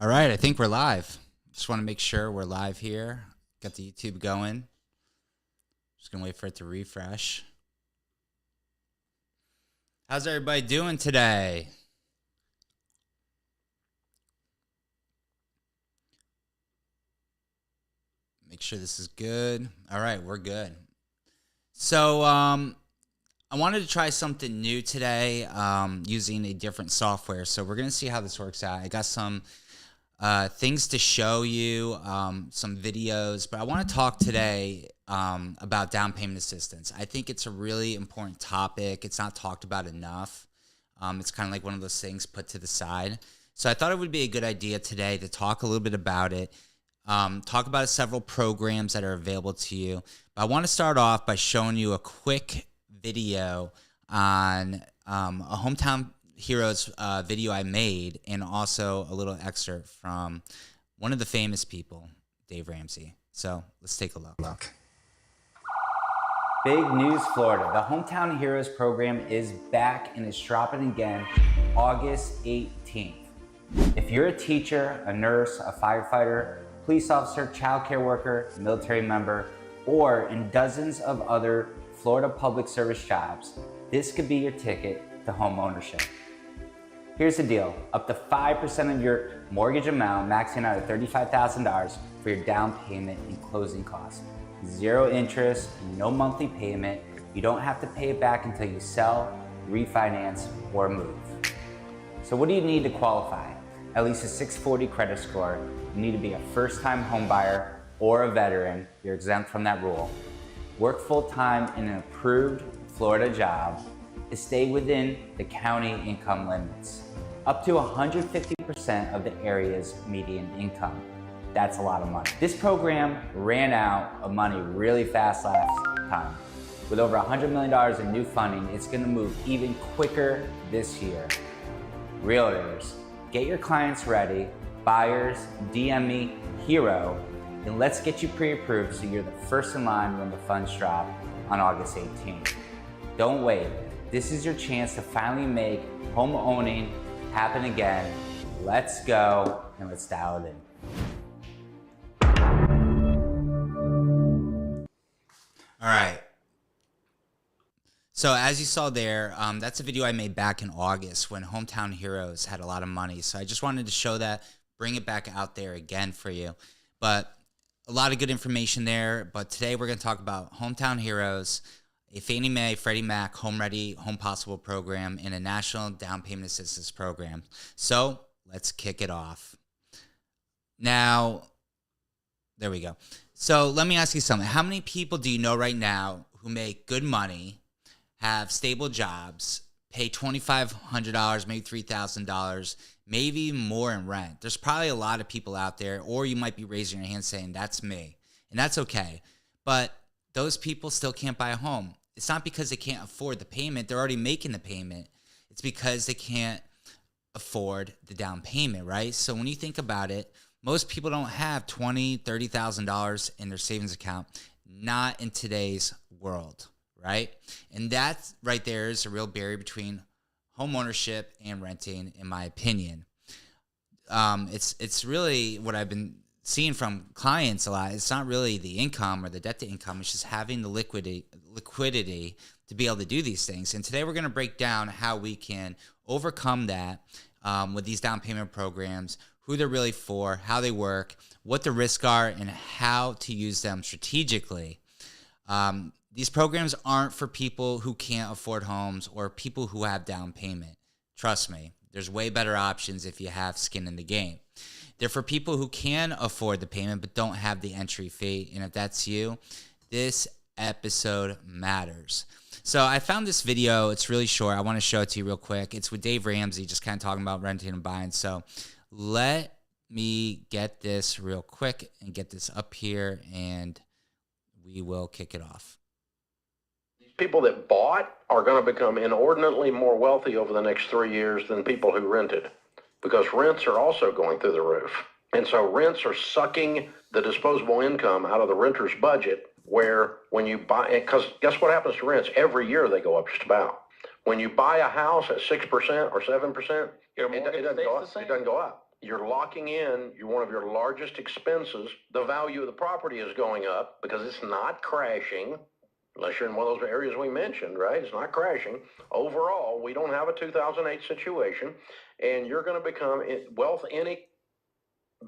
All right, I think we're live. Just want to make sure we're live here. Got the YouTube going. Just going to wait for it to refresh. How's everybody doing today? Make sure this is good. All right, we're good. So, I wanted to try something new today using a different software. So we're going to see how this works out. I got some things to show you, some videos, but I want to talk today about down payment assistance. I think it's a really important topic. It's not talked about enough. It's kind of like one of those things put to the side. So I thought it would be a good idea today to talk a little bit about it, talk about several programs that are available to you. But I want to start off by showing you a quick video on a Hometown Heroes video I made, and also a little excerpt from one of the famous people, Dave Ramsey. So let's take a look. Big news, Florida. The Hometown Heroes program is back and is dropping again August 18th. If you're a teacher, a nurse, a firefighter, police officer, child care worker, military member, or in dozens of other Florida public service jobs, this could be your ticket to home ownership. Here's the deal, up to 5% of your mortgage amount, maxing out at $35,000 for your down payment and closing costs. Zero interest, no monthly payment. You don't have to pay it back until you sell, refinance, or move. So what do you need to qualify? At least a 640 credit score. You need to be a first-time home buyer or a veteran. You're exempt from that rule. Work full-time in an approved Florida job, to stay within the county income limits. Up to 150% of the area's median income. That's a lot of money. This program ran out of money really fast last time. With over $100 million in new funding, it's gonna move even quicker this year. Realtors, get your clients ready. Buyers, DM me, Hero, and let's get you pre-approved so you're the first in line when the funds drop on August 18th. Don't wait. This is your chance to finally make home owning happen again. Let's go and let's dial it in. All right. So as you saw there, that's a video I made back in August when Hometown Heroes had a lot of money. So I just wanted to show that, bring it back out there again for you. But a lot of good information there. But today we're going to talk about Hometown Heroes, a Fannie Mae, Freddie Mac, HomeReady, Home Possible program, and a national down payment assistance program. So let's kick it off. Now, there we go. So let me ask you something. How many people do you know right now who make good money, have stable jobs, pay $2,500, maybe $3,000, maybe even more in rent? There's probably a lot of people out there, or you might be raising your hand saying, that's me. And that's okay. But those people still can't buy a home. It's not because they can't afford the payment. They're already making the payment. It's because they can't afford the down payment, right? So when you think about it, most people don't have $20,000, $30,000 in their savings account, not in today's world, right? And that right there is a real barrier between home ownership and renting, in my opinion. It's really what I've been seeing from clients a lot. It's not really the income or the debt to income. It's just having the liquidity to be able to do these things. And today we're going to break down how we can overcome that with these down payment programs, who they're really for, how they work, what the risks are, and how to use them strategically. These programs aren't for people who can't afford homes or people who have down payment. Trust me, there's way better options if you have skin in the game. They're for people who can afford the payment but don't have the entry fee. And if that's you, this episode matters. So I found this video. It's really short. I want to show it to you real quick. It's with Dave Ramsey, just kind of talking about renting and buying. So let me get this real quick and get this up here, and we will kick it off. People that bought are going to become inordinately more wealthy over the next 3 years than people who rented, because rents are also going through the roof. And so rents are sucking the disposable income out of the renter's budget, where when you buy, because guess what happens to rents? Every year they go up just about. When you buy a house at 6% or 7%, it doesn't go up. It doesn't go up. you're locking in one of your largest expenses. The value of the property is going up because it's not crashing, unless you're in one of those areas we mentioned, right? It's not crashing. Overall, we don't have a 2008 situation, and you're going to become wealth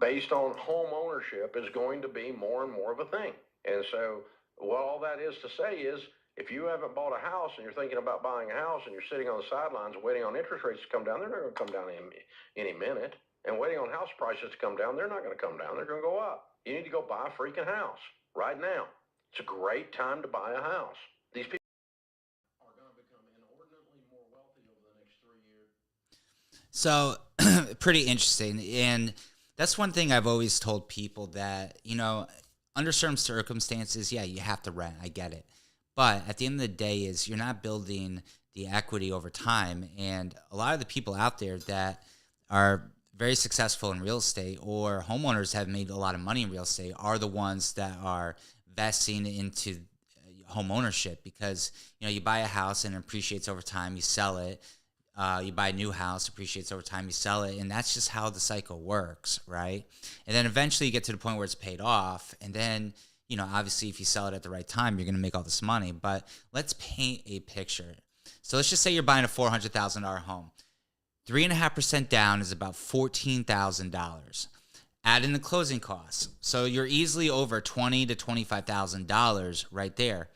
based on home ownership is going to be more and more of a thing. And so what all that is to say is, if you haven't bought a house and you're thinking about buying a house and you're sitting on the sidelines waiting on interest rates to come down, they're not going to come down any minute. And waiting on house prices to come down, they're not going to come down. They're going to go up. You need to go buy a freaking house right now. It's a great time to buy a house. These people are going to become inordinately more wealthy over the next 3 years. So pretty interesting. And that's one thing I've always told people that, under certain circumstances, yeah, you have to rent. I get it. But at the end of the day is you're not building the equity over time. And a lot of the people out there that are very successful in real estate or homeowners have made a lot of money in real estate are the ones that are vesting into home ownership, because, you buy a house and it appreciates over time, you sell it. You buy a new house, appreciates over time, you sell it, and that's just how the cycle works, right? And then eventually you get to the point where it's paid off, and then, obviously if you sell it at the right time, you're going to make all this money. But let's paint a picture. So let's just say you're buying a $400,000 home. 3.5% down is about $14,000. Add in the closing costs. So you're easily over $20,000 to $25,000 right there.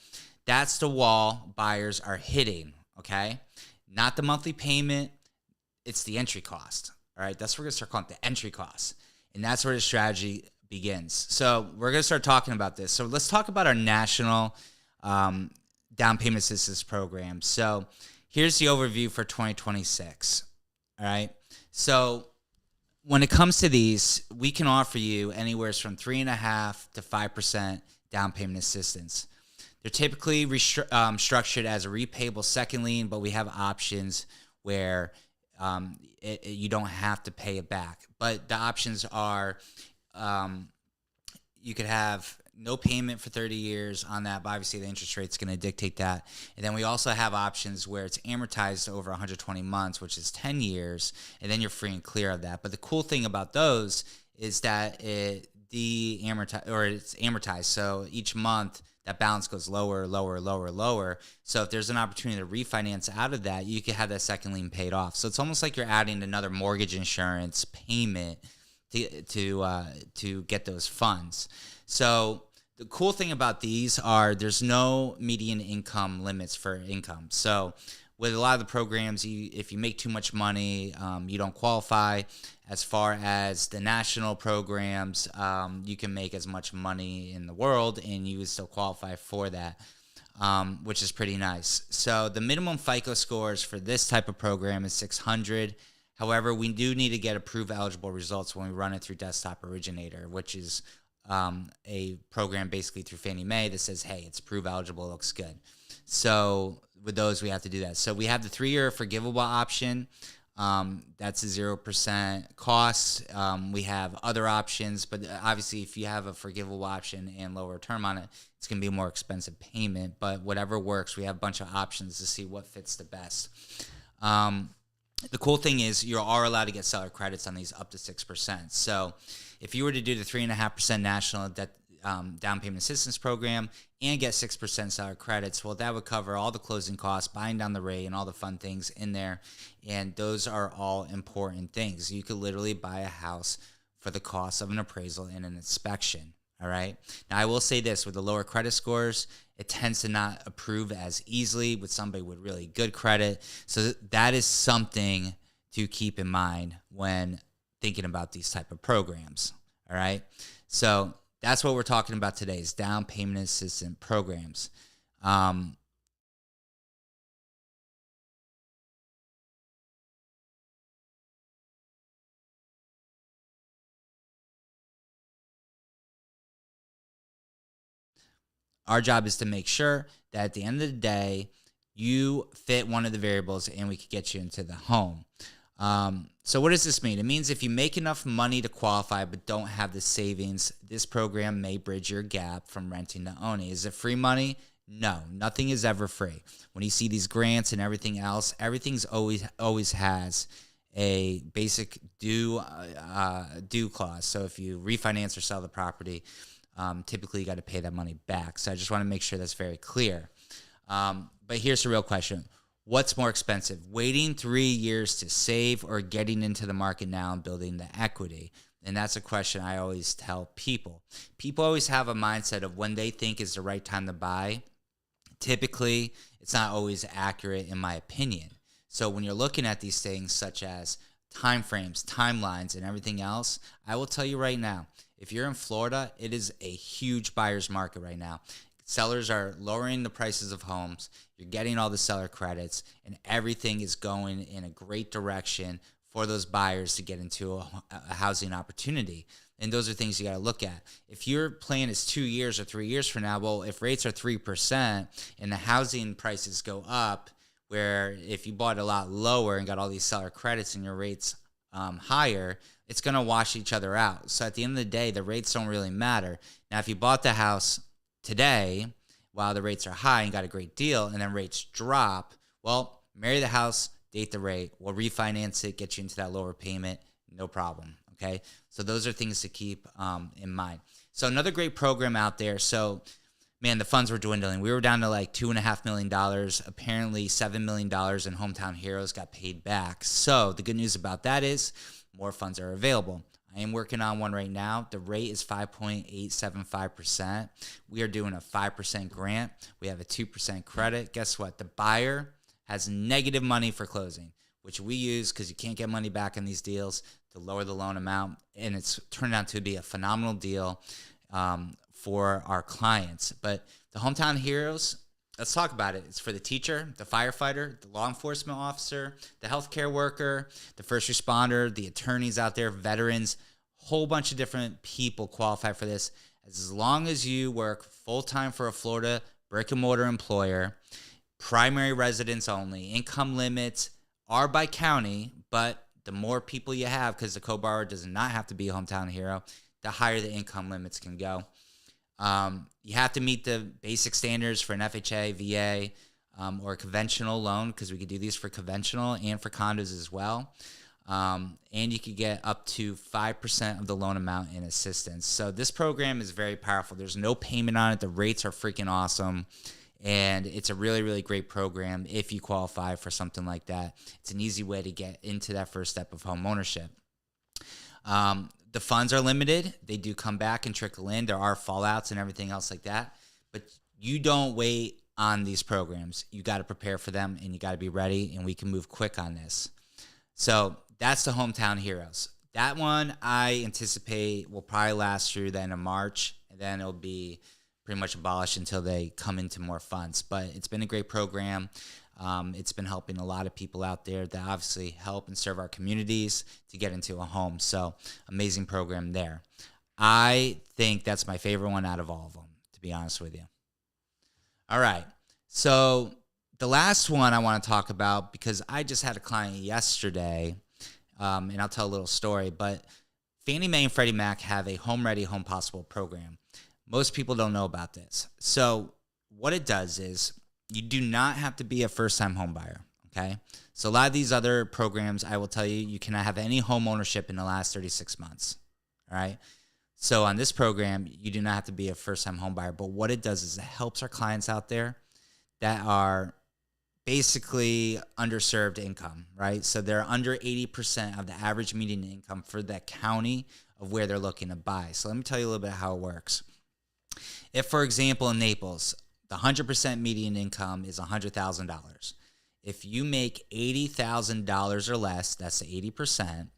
That's the wall buyers are hitting, okay? Not the monthly payment, it's the entry cost. All right, that's what we're going to start calling it, the entry cost. And that's where the strategy begins. So we're going to start talking about this. So let's talk about our national down payment assistance program. So here's the overview for 2026. All right, so when it comes to these, we can offer you anywhere from 3.5% to 5% down payment assistance. They're typically structured as a repayable second lien, but we have options where you don't have to pay it back. But the options are you could have no payment for 30 years on that, but obviously the interest rate's going to dictate that. And then we also have options where it's amortized over 120 months, which is 10 years, and then you're free and clear of that. But the cool thing about those is that it's amortized. So each month, that balance goes lower, lower, lower, lower. So if there's an opportunity to refinance out of that, you could have that second lien paid off. So it's almost like you're adding another mortgage insurance payment to get those funds. So the cool thing about these are there's no median income limits for income. So with a lot of the programs, if you make too much money, you don't qualify. As far as the national programs, you can make as much money in the world and you would still qualify for that, which is pretty nice. So the minimum FICO scores for this type of program is 600. However, we do need to get approved eligible results when we run it through Desktop Originator, which is a program basically through Fannie Mae that says, hey, it's prove eligible, looks good. So with those, we have to do that. So we have the 3-year forgivable option. That's a 0% cost. We have other options, but obviously if you have a forgivable option and lower term on it, it's going to be a more expensive payment, but whatever works, we have a bunch of options to see what fits the best. The cool thing is you are allowed to get seller credits on these up to 6%. So if you were to do the 3.5% national debt down payment assistance program and get 6% seller credits, well, that would cover all the closing costs, buying down the rate, and all the fun things in there. And those are all important things. You could literally buy a house for the cost of an appraisal and an inspection. All right. Now, I will say this, with the lower credit scores, it tends to not approve as easily with somebody with really good credit. So that is something to keep in mind when thinking about these type of programs. All right. So that's what we're talking about today, is down payment assistance programs. Our job is to make sure that at the end of the day, you fit one of the variables and we can get you into the home. So what does this mean? It means if you make enough money to qualify but don't have the savings, this program may bridge your gap from renting to owning. Is it free money? No, nothing is ever free. When you see these grants and everything else, everything's always has a basic due clause. So if you refinance or sell the property, typically you got to pay that money back. So I just want to make sure that's very clear. But here's the real question. What's more expensive, waiting 3 years to save or getting into the market now and building the equity? And that's a question I always tell people. People always have a mindset of when they think is the right time to buy. Typically, it's not always accurate in my opinion. So when you're looking at these things such as timeframes, timelines, and everything else, I will tell you right now, if you're in Florida, it is a huge buyer's market right now. Sellers are lowering the prices of homes. You're getting all the seller credits, and everything is going in a great direction for those buyers to get into a housing opportunity. And those are things you got to look at. If your plan is 2 years or 3 years from now, well, if rates are 3% and the housing prices go up, where if you bought a lot lower and got all these seller credits and your rates higher, it's going to wash each other out. So at the end of the day, the rates don't really matter. Now, if you bought the house today while the rates are high and got a great deal and then rates drop, well, marry the house, date the rate. We'll refinance it, get you into that lower payment, no problem, okay? So those are things to keep in mind. So another great program out there. So, man, the funds were dwindling. We were down to like $2.5 million. Apparently $7 million in Hometown Heroes got paid back. So the good news about that is more funds are available. I am working on one right now. The rate is 5.875%. We are doing a 5% grant. We have a 2% credit. Guess what? The buyer has negative money for closing, which we use because you can't get money back in these deals to lower the loan amount. And it's turned out to be a phenomenal deal for our clients. But the Hometown Heroes, let's talk about it. It's for the teacher, the firefighter, the law enforcement officer, the healthcare worker, the first responder, the attorneys out there, veterans, whole bunch of different people qualify for this. As long as you work full-time for a Florida brick and mortar employer, primary residence only, income limits are by county, but the more people you have, because the co-borrower does not have to be a Hometown Hero, the higher the income limits can go. You have to meet the basic standards for an FHA, VA, or a conventional loan, because we could do these for conventional and for condos as well. And you could get up to 5% of the loan amount in assistance. So this program is very powerful. There's no payment on it. The rates are freaking awesome. And it's a really, really great program if you qualify for something like that. It's an easy way to get into that first step of home ownership. The funds are limited. They do come back and trickle in. There are fallouts and everything else like that. But you don't wait on these programs. You got to prepare for them, and you got to be ready, and we can move quick on this. So that's the Hometown Heroes. That one I anticipate will probably last through the end of March, and then it'll be pretty much abolished until they come into more funds. But it's been a great program. It's been helping a lot of people out there that obviously help and serve our communities to get into a home. So amazing program there. I think that's my favorite one out of all of them, to be honest with you. All right. So the last one I want to talk about, because I just had a client yesterday, and I'll tell a little story, but Fannie Mae and Freddie Mac have a HomeReady, Home Possible program. Most people don't know about this. So what it does is you do not have to be a first-time home buyer, okay? So a lot of these other programs, I will tell you, you cannot have any home ownership in the last 36 months, all right? So on this program, you do not have to be a first-time home buyer. But what it does is it helps our clients out there that are basically underserved income, right? So they're under 80% of the average median income for that county of where they're looking to buy. So let me tell you a little bit how it works. If, for example, in Naples, the 100% median income is $100,000. If you make $80,000 or less, that's the 80%,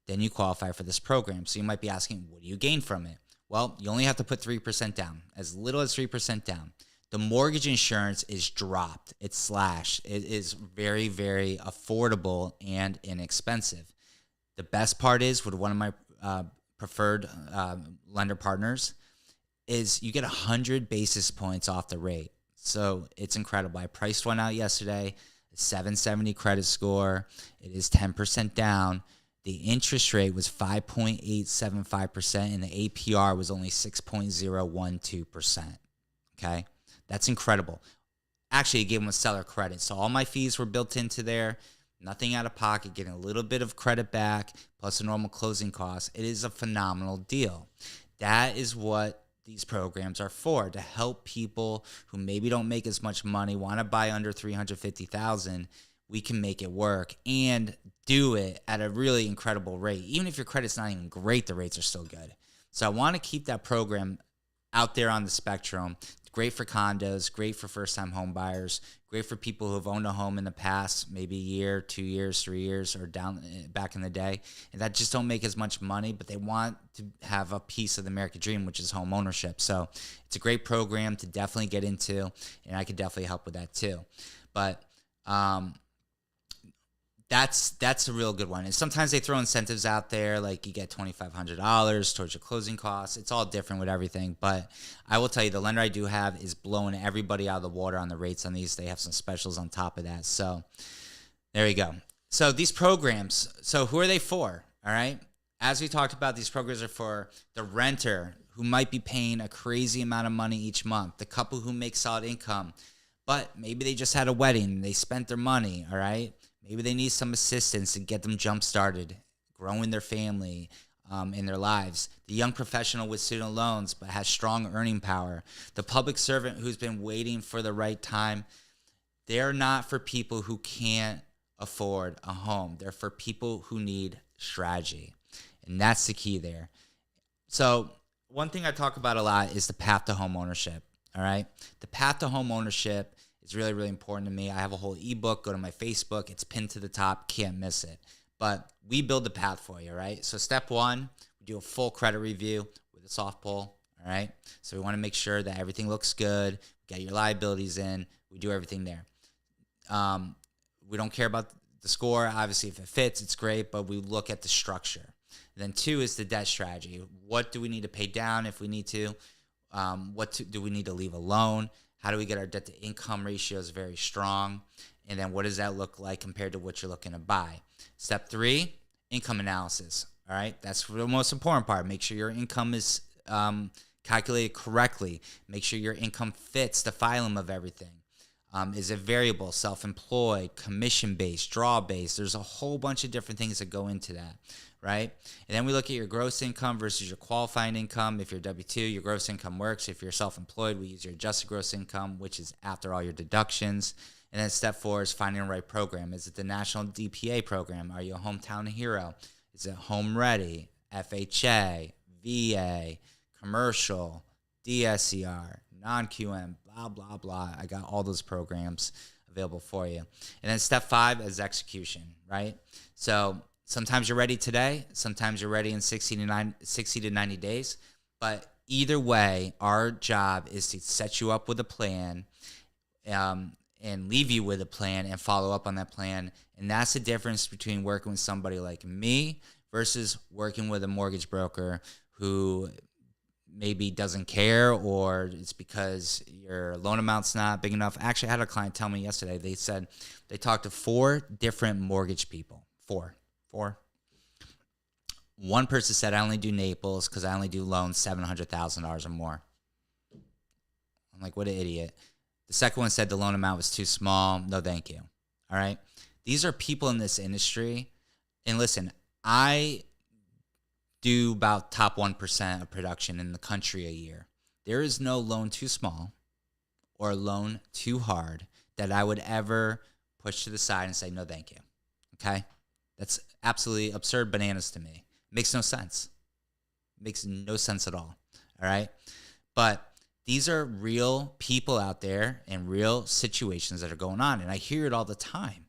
then you qualify for this program. So you might be asking, what do you gain from it? Well, you only have to put 3% down, as little as 3% down. The mortgage insurance is dropped. It's slashed. It is very, very affordable and inexpensive. The best part is, with one of my preferred lender partners, is you get 100 basis points off the rate. So it's incredible. I priced one out yesterday, a 770 credit score. It is 10% down. The interest rate was 5.875%, and the APR was only 6.012%. Okay? That's incredible. Actually, I gave them a seller credit. So all my fees were built into there. nothing out of pocket, getting a little bit of credit back, plus a normal closing cost. It is a phenomenal deal. That is what these programs are for, to help people who maybe don't make as much money, want to buy under $350,000. We can make it work and do it at a really incredible rate. Even if your credit's not even great, the rates are still good. So I want to keep that program out there on the spectrum. Great for condos, great for first-time home buyers, great for people who have owned a home in the past, maybe a year, 2 years, 3 years, or back in the day, and that just don't make as much money, but they want to have a piece of the American dream, which is home ownership. So it's a great program to definitely get into, and I could definitely help with that too. But that's a real good one. And sometimes they throw incentives out there, like you get $2,500 towards your closing costs. It's all different with everything. But I will tell you, the lender I do have is blowing everybody out of the water on the rates on these. They have some specials on top of that. So there you go. So these programs, so who are they for? All right. As we talked about, these programs are for the renter who might be paying a crazy amount of money each month, the couple who make solid income, but maybe they just had a wedding and they spent their money. All right. Maybe they need some assistance to get them jump-started, growing their family in their lives. The young professional with student loans but has strong earning power. The public servant who's been waiting for the right time. They're not for people who can't afford a home. They're for people who need strategy. And that's the key there. So one thing I talk about a lot is the path to home ownership. All right? The path to home ownership is really, really important to me. I have a whole ebook. Go to my Facebook. It's pinned to the top. Can't miss it. But we build the path for you, right? So step one, we do a full credit review with a soft pull, all right? So we want to make sure that everything looks good. Get your liabilities in. We do everything there. We don't care about the score. Obviously, if it fits, it's great, but we look at the structure. And then two is the debt strategy. What do we need to pay down if we need to? Do we need to leave alone? How do we get our debt to income ratios very strong? And then what does that look like compared to what you're looking to buy? Step three, income analysis. All right. That's the most important part. Make sure your income is calculated correctly. Make sure your income fits the phylum of everything. Is it variable, self-employed, commission-based, draw-based? There's a whole bunch of different things that go into that, right? And then we look at your gross income versus your qualifying income. If you're W-2, your gross income works. If you're self-employed, we use your adjusted gross income, which is after all your deductions. And then step four is finding the right program. Is it the National DPA program? Are you a hometown hero? Is it HomeReady, FHA, VA, commercial, DSCR, non-QM, blah, blah, blah. I got all those programs available for you. And then step five is execution, right? So sometimes you're ready today. Sometimes you're ready in 60 to 90 days. But either way, our job is to set you up with a plan and leave you with a plan and follow up on that plan. And that's the difference between working with somebody like me versus working with a mortgage broker who maybe doesn't care, or it's because your loan amount's not big enough. Actually, I had a client tell me yesterday, they said they talked to 4 different mortgage people. Four. One person said, I only do Naples because I only do loans $700,000 or more. I'm like, what an idiot. The second one said the loan amount was too small. No, thank you. All right. These are people in this industry. And listen, I do about top 1% of production in the country a year. There is no loan too small or loan too hard that I would ever push to the side and say, no, thank you. Okay. That's absolutely absurd bananas to me. Makes no sense. Makes no sense at all. All right. But these are real people out there and real situations that are going on. And I hear it all the time.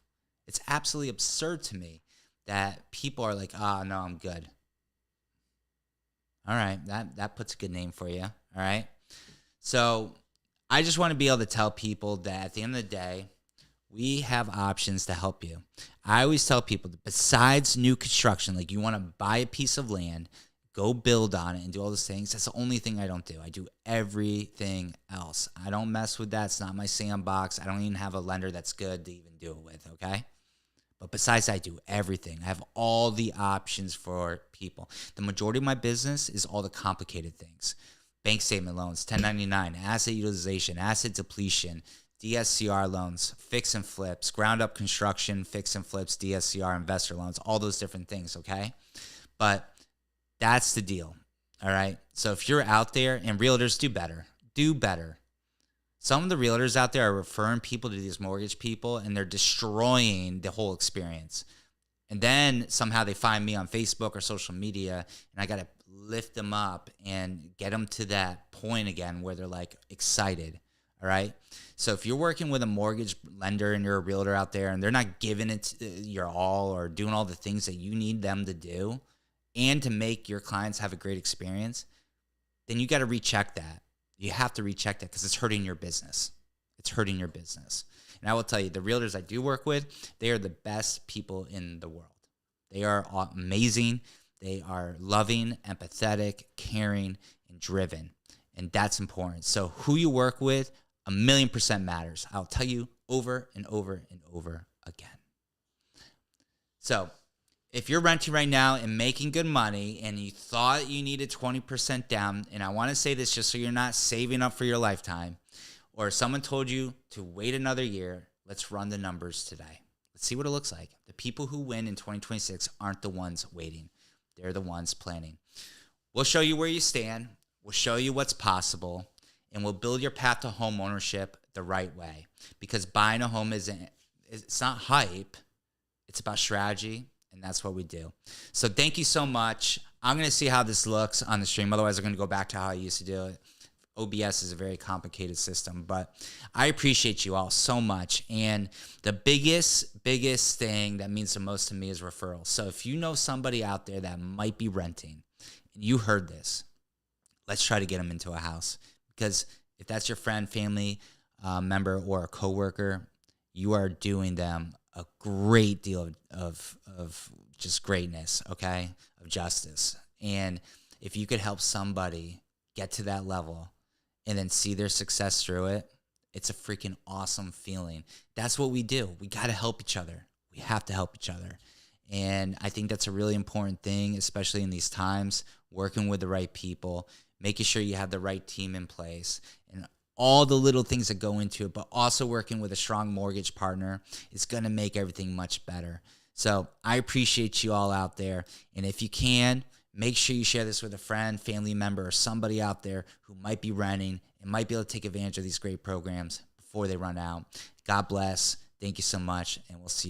It's absolutely absurd to me that people are like, no, I'm good. All right. That puts a good name for you. All right. So I just want to be able to tell people that at the end of the day, we have options to help you. I always tell people that besides new construction, like you want to buy a piece of land, go build on it and do all those things. That's the only thing I don't do. I do everything else. I don't mess with that. It's not my sandbox. I don't even have a lender that's good to even do it with, okay? But besides, I do everything. I have all the options for people. The majority of my business is all the complicated things. Bank statement loans, 1099, asset utilization, asset depletion, DSCR loans, fix and flips, ground up construction, fix and flips, DSCR investor loans, all those different things, okay? But that's the deal, all right? So if you're out there, and realtors do better, do better. Some of the realtors out there are referring people to these mortgage people, and they're destroying the whole experience. And then somehow they find me on Facebook or social media, and I got to lift them up and get them to that point again where they're like excited. All right. So if you're working with a mortgage lender and you're a realtor out there and they're not giving it your all or doing all the things that you need them to do and to make your clients have a great experience, then you got to recheck that. You have to recheck that because it's hurting your business. It's hurting your business. And I will tell you, the realtors I do work with, they are the best people in the world. They are amazing. They are loving, empathetic, caring, and driven. And that's important. So who you work with, 1,000,000% matters. I'll tell you over and over and over again. So if you're renting right now and making good money and you thought you needed 20% down, and I want to say this just so you're not saving up for your lifetime, or someone told you to wait another year, let's run the numbers today. Let's see what it looks like. The people who win in 2026 aren't the ones waiting. They're the ones planning. We'll show you where you stand. We'll show you what's possible, and we'll build your path to home ownership the right way. Because buying a home it's not hype. It's about strategy, and that's what we do. So thank you so much. I'm going to see how this looks on the stream. Otherwise, I'm going to go back to how I used to do it. OBS is a very complicated system, but I appreciate you all so much. And the biggest thing that means the most to me is referrals. So if you know somebody out there that might be renting and you heard this, let's try to get them into a house. Because if that's your friend, family member, or a coworker, you are doing them a great deal of just greatness, okay, of justice. And if you could help somebody get to that level and then see their success through it, it's a freaking awesome feeling. That's what we do. We got to help each other. We have to help each other. And I think that's a really important thing, especially in these times, working with the right people, making sure you have the right team in place, and all the little things that go into it, but also working with a strong mortgage partner is going to make everything much better. So I appreciate you all out there. And if you can, make sure you share this with a friend, family member, or somebody out there who might be renting and might be able to take advantage of these great programs before they run out. God bless. Thank you so much, and we'll see you.